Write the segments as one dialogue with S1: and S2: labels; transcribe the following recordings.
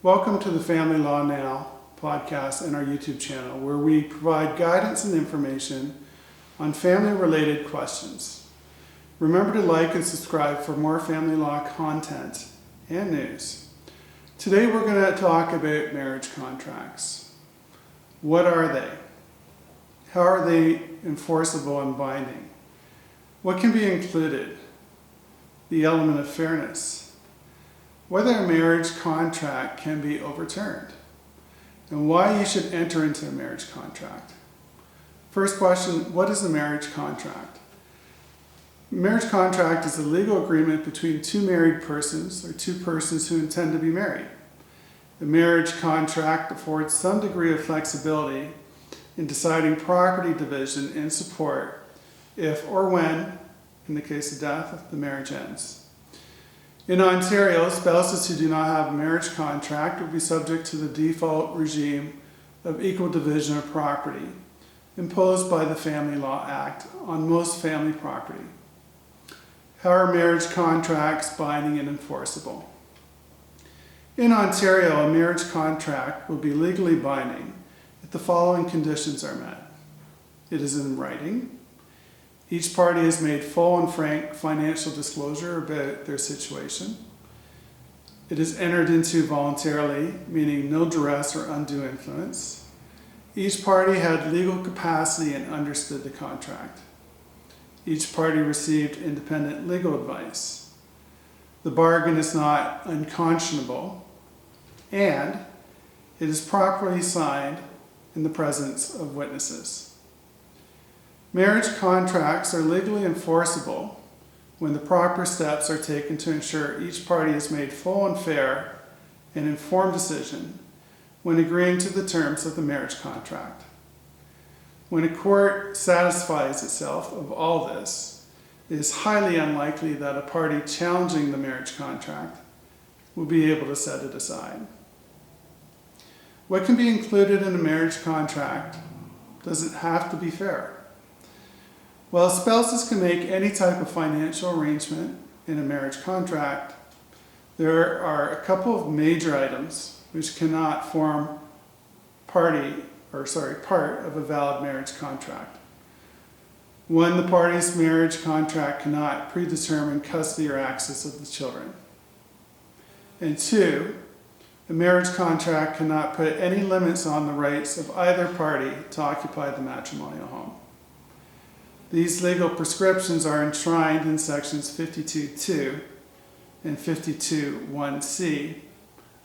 S1: Welcome to the Family Law Now podcast and our YouTube channel, where we provide guidance and information on family-related questions. Remember to like and subscribe for more family law content and news. Today we're going to talk about marriage contracts. What are they? How are they enforceable and binding? What can be included? The element of fairness. Whether a marriage contract can be overturned, and why you should enter into a marriage contract. First question, what is a marriage contract? A marriage contract is a legal agreement between two married persons or two persons who intend to be married. The marriage contract affords some degree of flexibility in deciding property division and support if or when, in the case of death, the marriage ends. In Ontario, spouses who do not have a marriage contract will be subject to the default regime of equal division of property imposed by the Family Law Act on most family property. How are marriage contracts binding and enforceable? In Ontario, a marriage contract will be legally binding if the following conditions are met. It is in writing. Each party has made full and frank financial disclosure about their situation. It is entered into voluntarily, meaning no duress or undue influence. Each party had legal capacity and understood the contract. Each party received independent legal advice. The bargain is not unconscionable, and it is properly signed in the presence of witnesses. Marriage contracts are legally enforceable when the proper steps are taken to ensure each party has made full and fair and informed decision when agreeing to the terms of the marriage contract. When a court satisfies itself of all this, it is highly unlikely that a party challenging the marriage contract will be able to set it aside. What can be included in a marriage contract? Does it have to be fair? Well, spouses can make any type of financial arrangement in a marriage contract. There are a couple of major items which cannot form part of a valid marriage contract. One, the parties' marriage contract cannot predetermine custody or access of the children. And two, a marriage contract cannot put any limits on the rights of either party to occupy the matrimonial home. These legal prescriptions are enshrined in sections 52.2 and 52.1c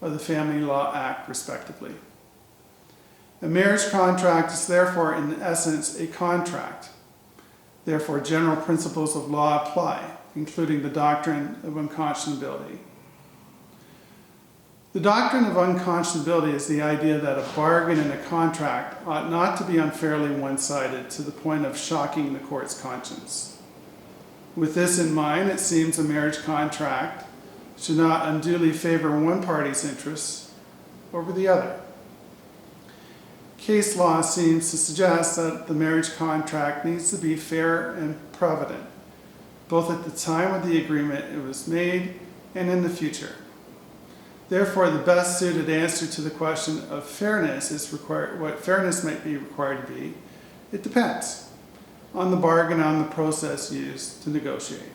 S1: of the Family Law Act, respectively. A marriage contract is therefore, in essence, a contract. Therefore, general principles of law apply, including the doctrine of unconscionability. The doctrine of unconscionability is the idea that a bargain in a contract ought not to be unfairly one-sided to the point of shocking the court's conscience. With this in mind, it seems a marriage contract should not unduly favor one party's interests over the other. Case law seems to suggest that the marriage contract needs to be fair and provident, both at the time of the agreement it was made and in the future. Therefore, the best suited answer to the question of fairness is what fairness might be required to be. It depends on the bargain, on the process used to negotiate.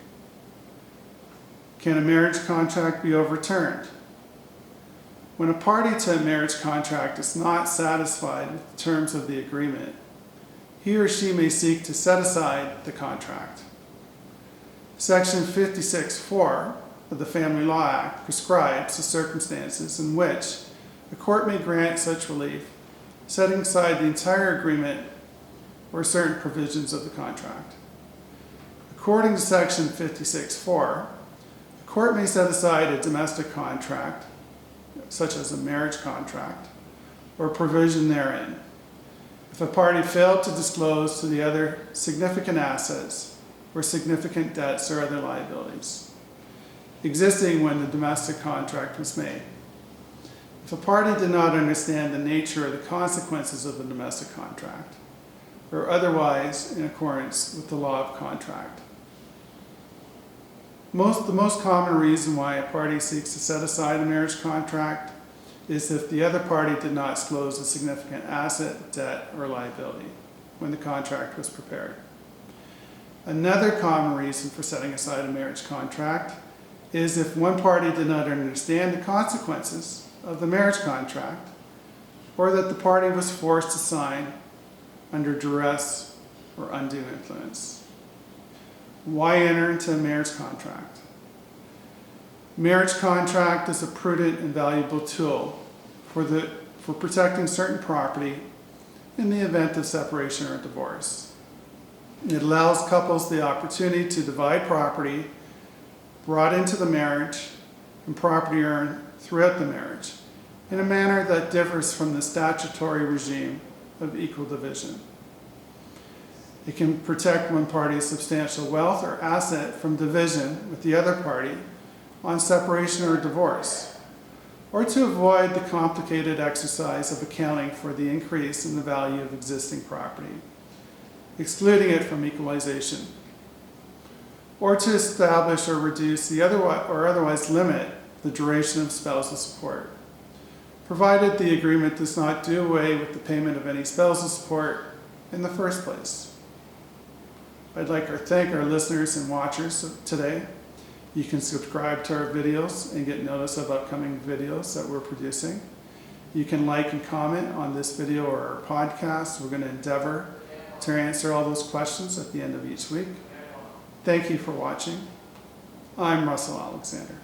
S1: Can a marriage contract be overturned? When a party to a marriage contract is not satisfied with the terms of the agreement, he or she may seek to set aside the contract. Section 56.4 of the Family Law Act prescribes the circumstances in which a court may grant such relief, setting aside the entire agreement or certain provisions of the contract. According to Section 56.4, a court may set aside a domestic contract, such as a marriage contract, or provision therein, if a party failed to disclose to the other significant assets or significant debts or other liabilities existing when the domestic contract was made. If a party did not understand the nature or the consequences of the domestic contract, or otherwise in accordance with the law of contract. The most common reason why a party seeks to set aside a marriage contract is if the other party did not disclose a significant asset, debt, or liability when the contract was prepared. Another common reason for setting aside a marriage contract is if one party did not understand the consequences of the marriage contract, or that the party was forced to sign under duress or undue influence. Why enter into a marriage contract? Marriage contract is a prudent and valuable tool for protecting certain property in the event of separation or divorce. It allows couples the opportunity to divide property brought into the marriage and property earned throughout the marriage in a manner that differs from the statutory regime of equal division. It can protect one party's substantial wealth or asset from division with the other party on separation or divorce, or to avoid the complicated exercise of accounting for the increase in the value of existing property, excluding it from equalization, or to establish or reduce or otherwise limit the duration of spousal support, provided the agreement does not do away with the payment of any spousal support in the first place. I'd like to thank our listeners and watchers today. You can subscribe to our videos and get notice of upcoming videos that we're producing. You can like and comment on this video or our podcast. We're going to endeavor to answer all those questions at the end of each week. Thank you for watching. I'm Russell Alexander.